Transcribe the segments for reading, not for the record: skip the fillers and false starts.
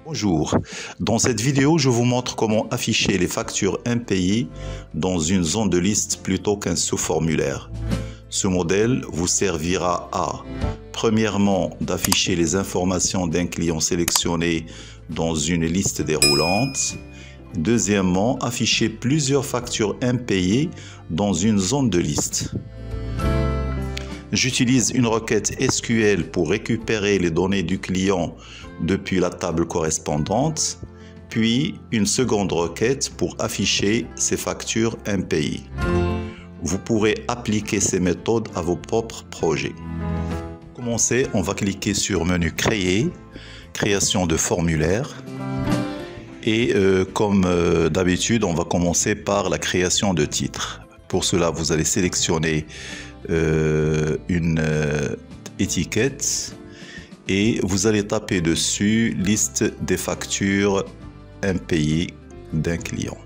Bonjour, dans cette vidéo, je vous montre comment afficher les factures impayées dans une zone de liste plutôt qu'un sous-formulaire. Ce modèle vous servira à, premièrement, d'afficher les informations d'un client sélectionné dans une liste déroulante. Deuxièmement, afficher plusieurs factures impayées dans une zone de liste. J'utilise une requête SQL pour récupérer les données du client depuis la table correspondante, puis une seconde requête pour afficher ces factures impayées. Vous pourrez appliquer ces méthodes à vos propres projets. Pour commencer, on va cliquer sur Menu Créer, Création de formulaire. Et comme d'habitude, on va commencer par la création de titres. Pour cela, vous allez sélectionner une étiquette et vous allez taper dessus liste des factures impayées d'un client.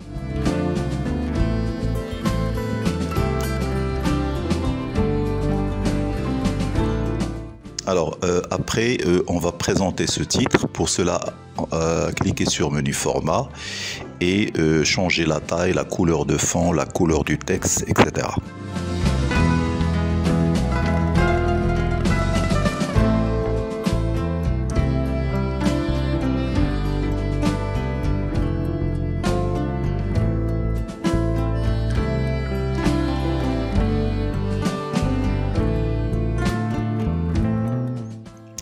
Alors après on va présenter ce titre. Pour cela cliquez sur menu format et changer la taille, la couleur de fond, la couleur du texte, etc.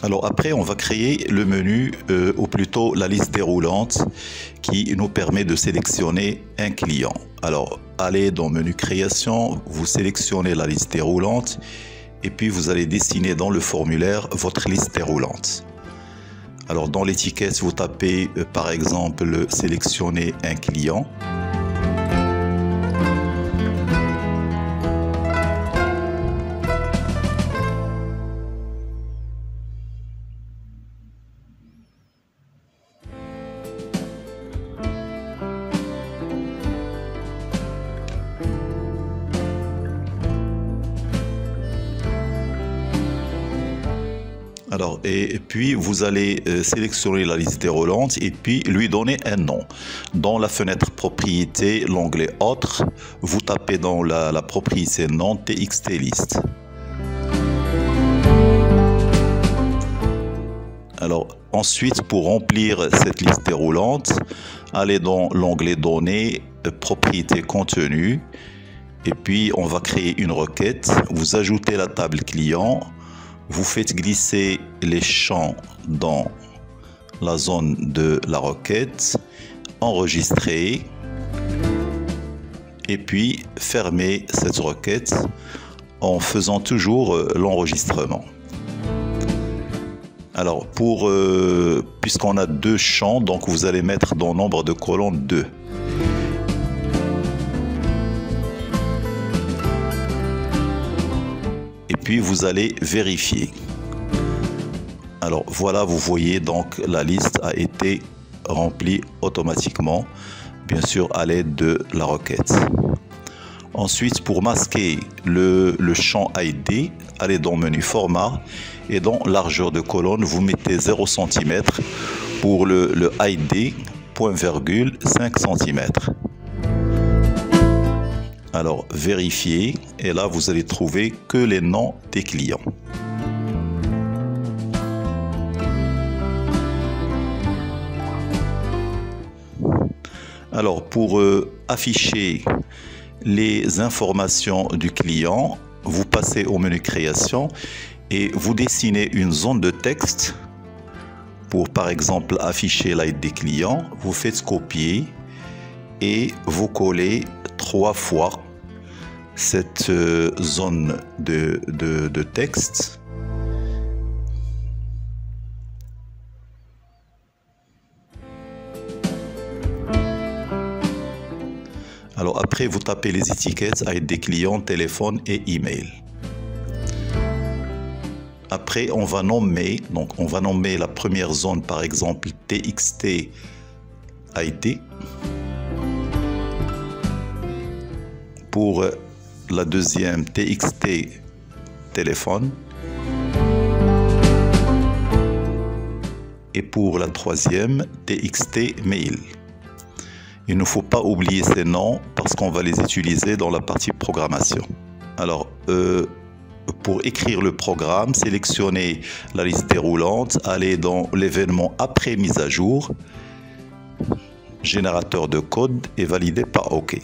Alors après, on va créer le menu, ou plutôt la liste déroulante qui nous permet de sélectionner un client. Alors, allez dans menu création, vous sélectionnez la liste déroulante et puis vous allez dessiner dans le formulaire votre liste déroulante. Alors dans l'étiquette, vous tapez par exemple sélectionner un client. Alors, et puis vous allez sélectionner la liste déroulante et puis lui donner un nom. Dans la fenêtre propriété, l'onglet autre, vous tapez dans la propriété nom txt list. Alors ensuite, pour remplir cette liste déroulante, allez dans l'onglet données, propriété contenu, et puis on va créer une requête. Vous ajoutez la table client. Vous faites glisser les champs dans la zone de la requête, enregistrer et puis fermer cette requête en faisant toujours l'enregistrement. Alors puisqu'on a deux champs, donc vous allez mettre dans nombre de colonnes 2. Puis vous allez vérifier. Alors voilà, vous voyez donc la liste a été remplie automatiquement, bien sûr à l'aide de la requête. Ensuite, pour masquer le champ ID, allez dans menu format et dans largeur de colonne, vous mettez 0 cm pour le ID, point virgule 5 cm. Alors, vérifiez, et là, vous allez trouver que les noms des clients. Alors, pour afficher les informations du client, vous passez au menu création et vous dessinez une zone de texte pour, par exemple, afficher l'ID des clients. Vous faites copier et vous collez 3 fois cette zone de texte. Alors après, vous tapez les étiquettes avec des clients, téléphone et email. Après, on va nommer la première zone, par exemple TXT ID. Pour la deuxième TXT téléphone. et pour la troisième, TXT Mail. Il ne faut pas oublier ces noms parce qu'on va les utiliser dans la partie programmation. Alors, pour écrire le programme, sélectionnez la liste déroulante, allez dans l'événement après mise à jour, générateur de code et validez par OK.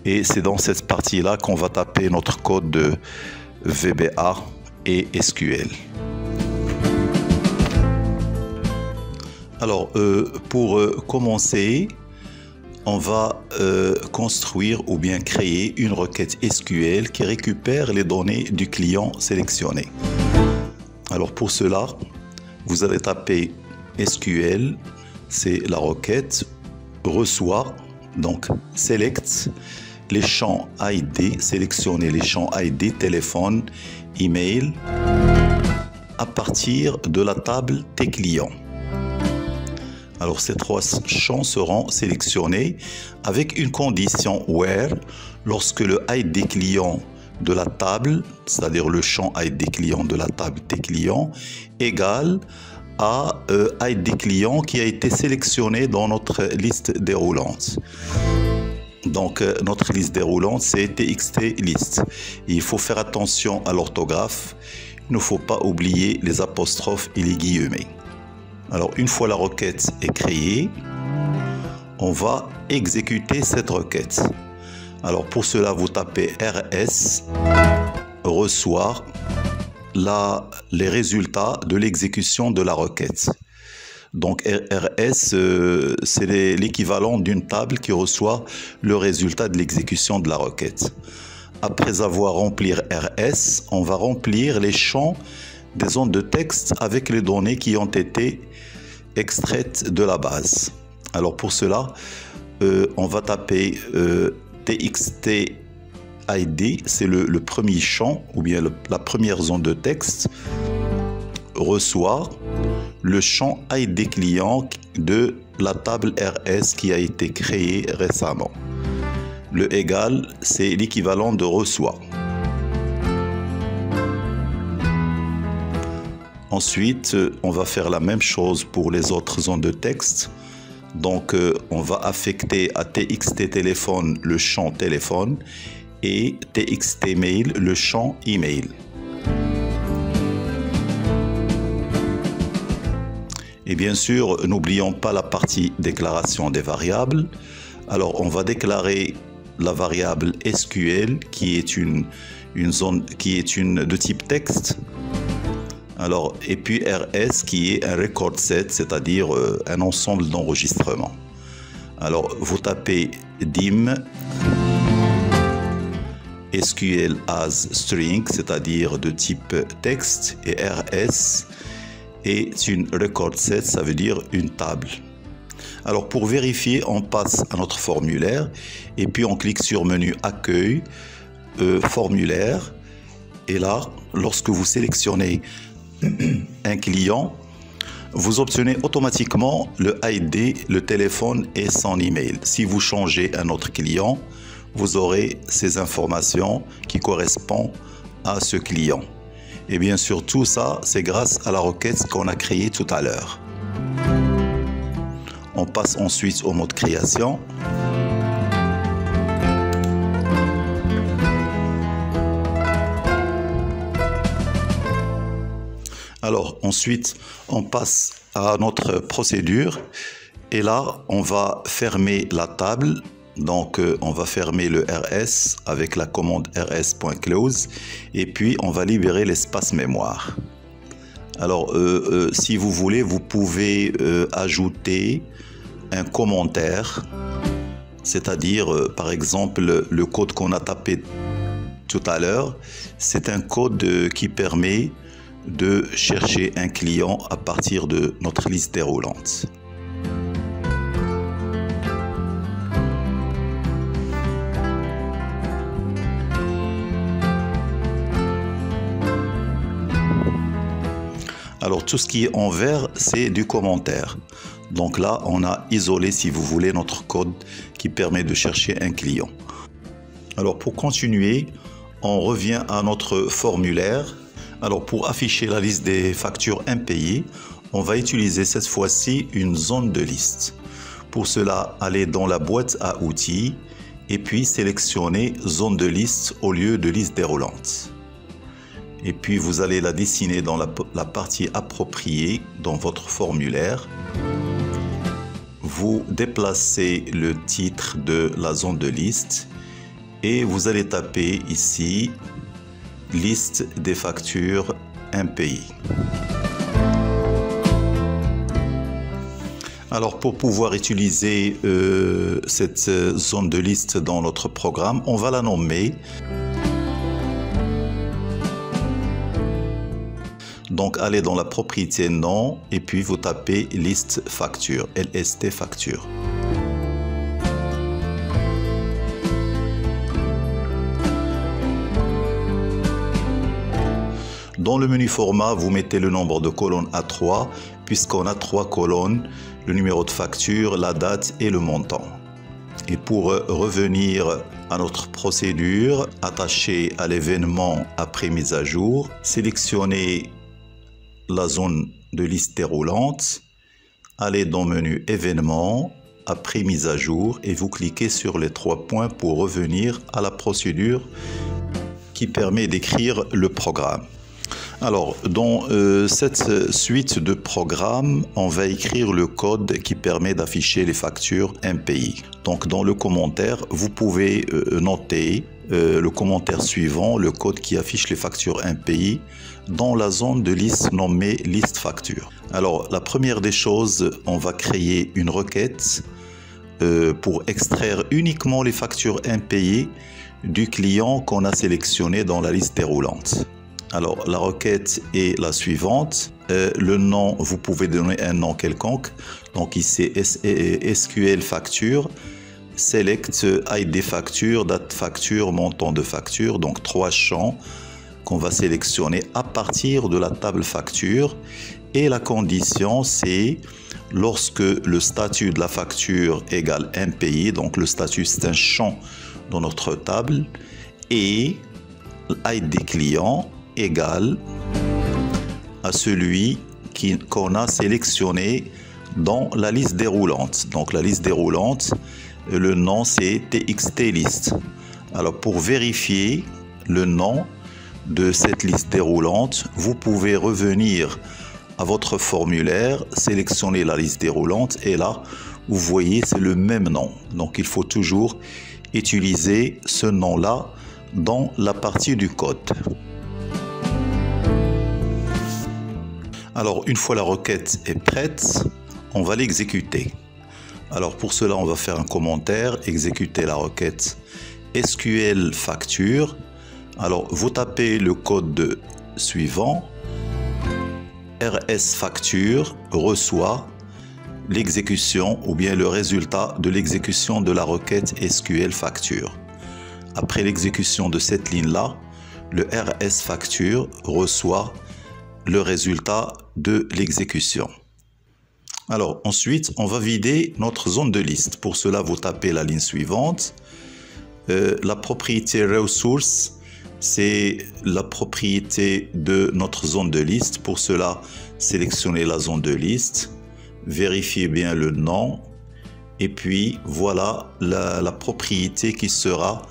Et c'est dans cette partie-là qu'on va taper notre code de VBA et SQL. Alors, pour commencer, on va construire ou bien créer une requête SQL qui récupère les données du client sélectionné. Alors pour cela, vous allez taper SQL, c'est la requête, reçoit, donc select les champs ID, sélectionnez les champs ID, téléphone, email, à partir de la table Tes clients. Alors ces trois champs seront sélectionnés avec une condition where lorsque le ID client de la table, c'est-à-dire le champ ID client de la table Tes clients, égale à ID client qui a été sélectionné dans notre liste déroulante. Donc notre liste déroulante c'est TXT list. Il faut faire attention à l'orthographe, il ne faut pas oublier les apostrophes et les guillemets. Alors une fois la requête est créée, on va exécuter cette requête. Alors pour cela vous tapez RS, reçoit les résultats de l'exécution de la requête. Donc RS c'est l'équivalent d'une table qui reçoit le résultat de l'exécution de la requête. Après avoir rempli RS, on va remplir les champs des zones de texte avec les données qui ont été extraites de la base. Alors pour cela, on va taper TXT ID, c'est le premier champ ou bien la première zone de texte, reçoit le champ ID client de la table RS qui a été créée récemment. Le égal, c'est l'équivalent de reçoit. Ensuite, on va faire la même chose pour les autres zones de texte. Donc, on va affecter à TXT téléphone le champ téléphone et TXT mail le champ email. Et bien sûr, n'oublions pas la partie déclaration des variables. Alors, on va déclarer la variable SQL qui est une zone de type texte. Alors, et puis RS qui est un record set, c'est-à-dire un ensemble d'enregistrements. Alors, vous tapez dim SQL as string, c'est-à-dire de type texte, et RS est une record set, ça veut dire une table. Alors, pour vérifier, on passe à notre formulaire et puis on clique sur menu accueil, formulaire. Et là, lorsque vous sélectionnez un client, vous obtenez automatiquement le ID, le téléphone et son email. Si vous changez un autre client, vous aurez ces informations qui correspondent à ce client. Et bien sûr, tout ça, c'est grâce à la requête qu'on a créée tout à l'heure. On passe ensuite au mode création. Alors ensuite, on passe à notre procédure et là, on va fermer la table. Donc, on va fermer le RS avec la commande rs.close et puis on va libérer l'espace mémoire. Alors, si vous voulez, vous pouvez ajouter un commentaire, c'est-à-dire, par exemple, le code qu'on a tapé tout à l'heure, c'est un code qui permet de chercher un client à partir de notre liste déroulante. Alors tout ce qui est en vert, c'est du commentaire. Donc là, on a isolé, si vous voulez, notre code qui permet de chercher un client. Alors pour continuer, on revient à notre formulaire. Alors pour afficher la liste des factures impayées, on va utiliser cette fois-ci une zone de liste. Pour cela, allez dans la boîte à outils et puis sélectionnez zone de liste au lieu de liste déroulante. Et puis vous allez la dessiner dans la partie appropriée dans votre formulaire. Vous déplacez le titre de la zone de liste et vous allez taper ici liste des factures impayées. Alors pour pouvoir utiliser cette zone de liste dans notre programme, on va la nommer. Donc allez dans la propriété nom et puis vous tapez liste facture, LST facture. Dans le menu format, vous mettez le nombre de colonnes à 3, puisqu'on a 3 colonnes, le numéro de facture, la date et le montant. Et pour revenir à notre procédure, attachée à l'événement après mise à jour, sélectionnez la zone de liste déroulante, allez dans le menu événement, après mise à jour, et vous cliquez sur les 3 points pour revenir à la procédure qui permet d'écrire le programme. Alors, dans cette suite de programmes, on va écrire le code qui permet d'afficher les factures impayées. Donc, dans le commentaire, vous pouvez noter le commentaire suivant, le code qui affiche les factures impayées dans la zone de liste nommée liste facture. Alors, la première des choses, on va créer une requête pour extraire uniquement les factures impayées du client qu'on a sélectionné dans la liste déroulante. Alors, la requête est la suivante. Le nom, vous pouvez donner un nom quelconque. Donc ici, SQL facture, select ID facture, date facture, montant de facture. Donc 3 champs qu'on va sélectionner à partir de la table facture. Et la condition, c'est lorsque le statut de la facture égale impayé. Donc le statut, c'est un champ dans notre table. Et ID client égal à celui qu'on a sélectionné dans la liste déroulante. Donc la liste déroulante, le nom c'est TXT list. Alors pour vérifier le nom de cette liste déroulante, vous pouvez revenir à votre formulaire, sélectionner la liste déroulante et là vous voyez c'est le même nom. Donc il faut toujours utiliser ce nom-là dans la partie du code. Alors, une fois la requête est prête, on va l'exécuter. Alors, pour cela, on va faire un commentaire, exécuter la requête SQL facture. Alors, vous tapez le code suivant. RS facture reçoit l'exécution ou bien le résultat de l'exécution de la requête SQL facture. Après l'exécution de cette ligne-là, le RS facture reçoit le résultat de l'exécution. Alors ensuite, on va vider notre zone de liste. Pour cela, vous tapez la ligne suivante. La propriété ressource, c'est la propriété de notre zone de liste. Pour cela, sélectionnez la zone de liste, vérifiez bien le nom et puis voilà la propriété qui sera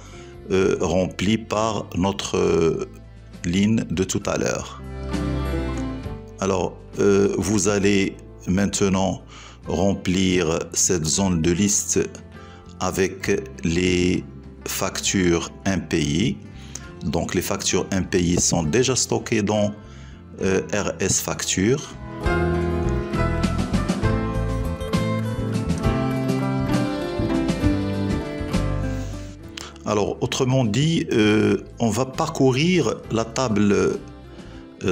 remplie par notre ligne de tout à l'heure. Alors, vous allez maintenant remplir cette zone de liste avec les factures impayées. Donc, les factures impayées sont déjà stockées dans RS facture. Alors, autrement dit, on va parcourir la table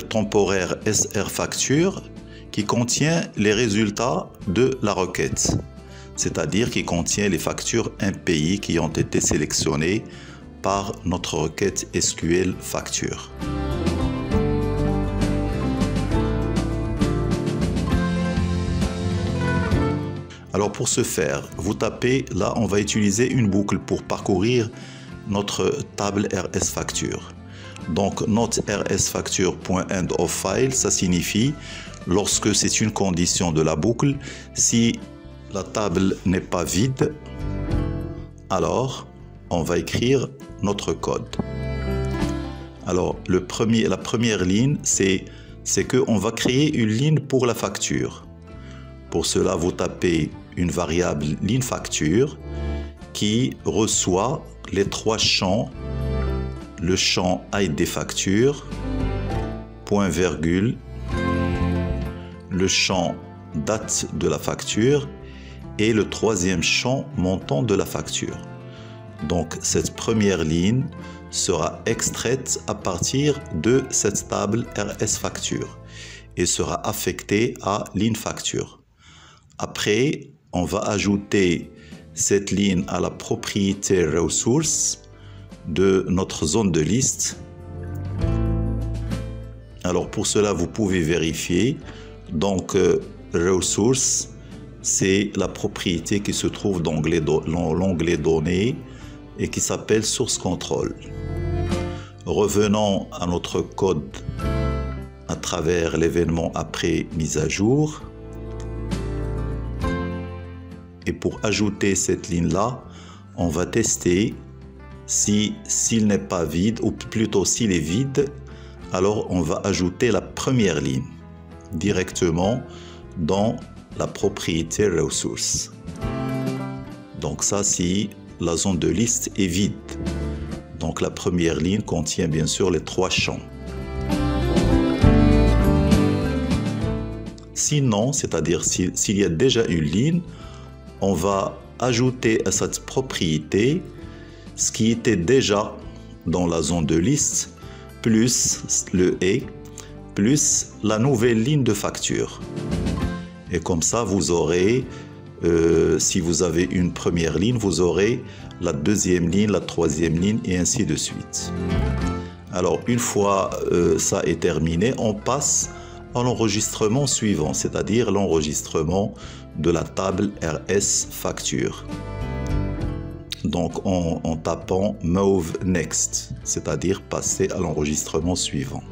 temporaire SR facture qui contient les résultats de la requête, c'est-à-dire qui contient les factures impayées qui ont été sélectionnées par notre requête SQL facture. Alors pour ce faire, vous tapez, là on va utiliser une boucle pour parcourir notre table RS facture. Donc not rsFacture.endOfFile, ça signifie lorsque c'est une condition de la boucle, si la table n'est pas vide, alors on va écrire notre code. Alors la première ligne, c'est qu'on va créer une ligne pour la facture. Pour cela, vous tapez une variable ligne facture qui reçoit les trois champs, le champ ID des factures, point virgule, le champ date de la facture et le troisième champ montant de la facture. Donc cette première ligne sera extraite à partir de cette table RS facture et sera affectée à ligne facture. Après, on va ajouter cette ligne à la propriété ressource de notre zone de liste. Alors pour cela, vous pouvez vérifier. Donc ressource, c'est la propriété qui se trouve dans l'onglet données et qui s'appelle source control. Revenons à notre code à travers l'événement après mise à jour. Et pour ajouter cette ligne-là, on va tester s'il n'est pas vide, ou plutôt s'il est vide, alors on va ajouter la première ligne directement dans la propriété ressource. Donc ça, si la zone de liste est vide. Donc la première ligne contient bien sûr les trois champs. Sinon, c'est-à-dire s'il y a déjà une ligne, on va ajouter à cette propriété ce qui était déjà dans la zone de liste, plus le et, plus la nouvelle ligne de facture. Et comme ça, vous aurez, si vous avez une première ligne, vous aurez la deuxième ligne, la troisième ligne, et ainsi de suite. Alors, une fois ça est terminé, on passe à l'enregistrement suivant, c'est-à-dire l'enregistrement de la table RS facture. Donc en tapant Move Next, c'est-à-dire passer à l'enregistrement suivant.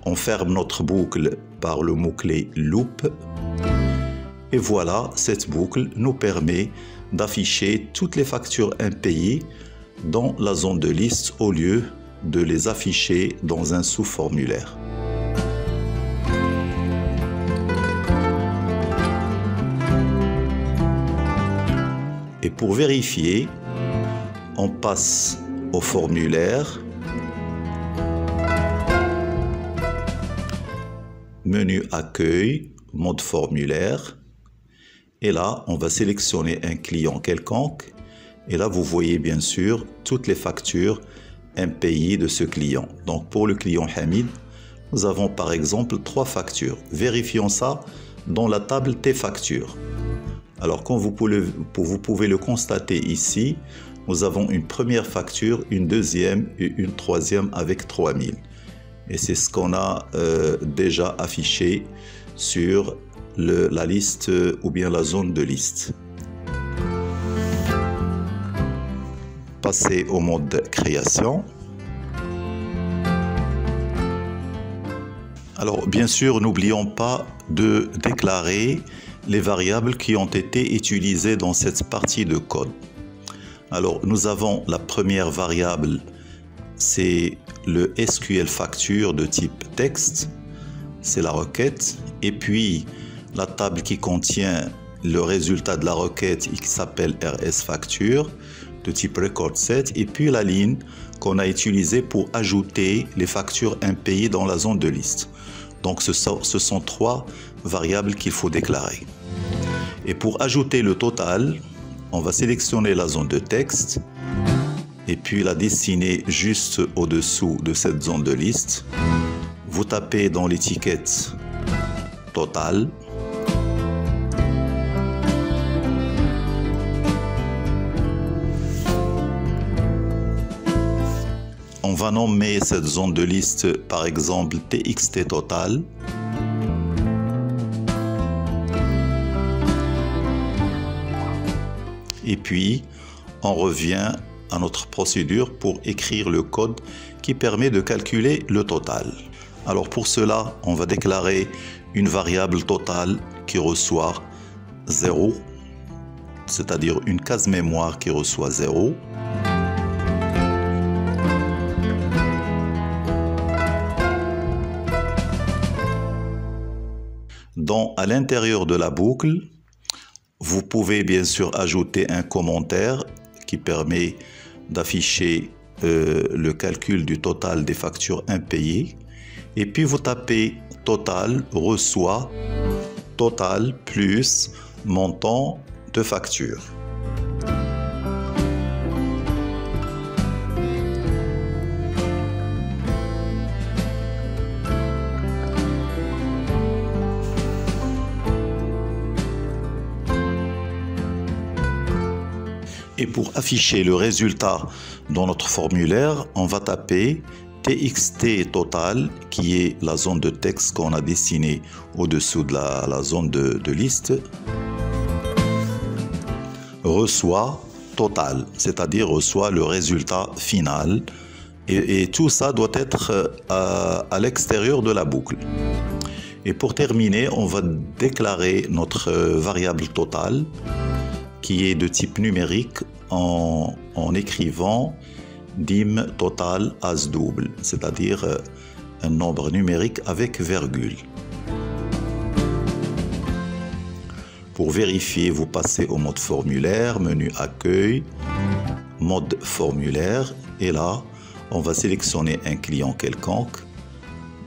On ferme notre boucle par le mot-clé Loop. Et voilà, cette boucle nous permet d'afficher toutes les factures impayées dans la zone de liste au lieu de les afficher dans un sous-formulaire. Et pour vérifier, on passe au formulaire, menu accueil, mode formulaire, et là on va sélectionner un client quelconque, et là vous voyez bien sûr toutes les factures impayées de ce client. Donc pour le client Hamid, nous avons par exemple 3 factures. Vérifions ça dans la table Tes factures. Alors, comme vous pouvez le constater ici, nous avons une première facture, une deuxième et une troisième avec 3000. Et c'est ce qu'on a déjà affiché sur la liste ou bien la zone de liste. Passez au mode création. Alors, bien sûr, n'oublions pas de déclarer les variables qui ont été utilisées dans cette partie de code. Alors, nous avons la première variable, c'est le SQL facture de type texte, c'est la requête, et puis la table qui contient le résultat de la requête et qui s'appelle RS facture de type record set, et puis la ligne qu'on a utilisée pour ajouter les factures impayées dans la zone de liste. Donc ce sont 3 variables qu'il faut déclarer. Et pour ajouter le total, on va sélectionner la zone de texte et puis la dessiner juste au-dessous de cette zone de liste. Vous tapez dans l'étiquette total. On va nommer cette zone de liste par exemple TXT total. Et puis, on revient à notre procédure pour écrire le code qui permet de calculer le total. Alors pour cela, on va déclarer une variable totale qui reçoit 0, c'est-à-dire une case mémoire qui reçoit 0. À l'intérieur de la boucle, vous pouvez bien sûr ajouter un commentaire qui permet d'afficher le calcul du total des factures impayées. Et puis vous tapez total reçoit total plus montant de facture. Et pour afficher le résultat dans notre formulaire, on va taper TXT total, qui est la zone de texte qu'on a dessinée au-dessous de la zone de liste, reçoit total, c'est-à-dire reçoit le résultat final. Et tout ça doit être à l'extérieur de la boucle. Et pour terminer, on va déclarer notre variable totale, qui est de type numérique, en écrivant dim total as double, c'est-à-dire un nombre numérique avec virgule. Pour vérifier, vous passez au mode formulaire, menu accueil, mode formulaire, et là, on va sélectionner un client quelconque.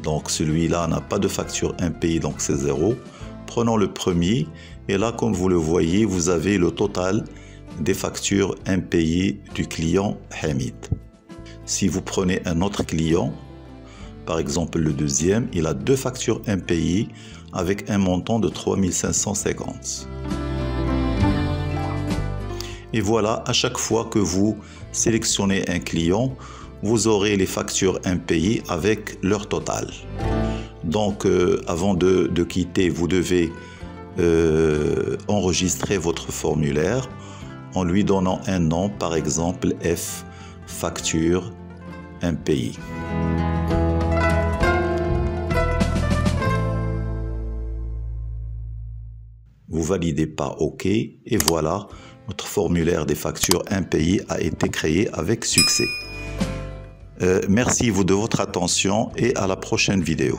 Donc celui-là n'a pas de facture impayée, donc c'est 0. Prenons le premier, et là, comme vous le voyez, vous avez le total des factures impayées du client Hamid. Si vous prenez un autre client, par exemple le deuxième, il a 2 factures impayées avec un montant de 3550. Et voilà, à chaque fois que vous sélectionnez un client, vous aurez les factures impayées avec leur total. Donc, avant de quitter, vous devez enregistrer votre formulaire en lui donnant un nom, par exemple F facture impayée. Vous validez par OK et voilà, notre formulaire des factures impayées a été créé avec succès. Merci de votre attention et à la prochaine vidéo.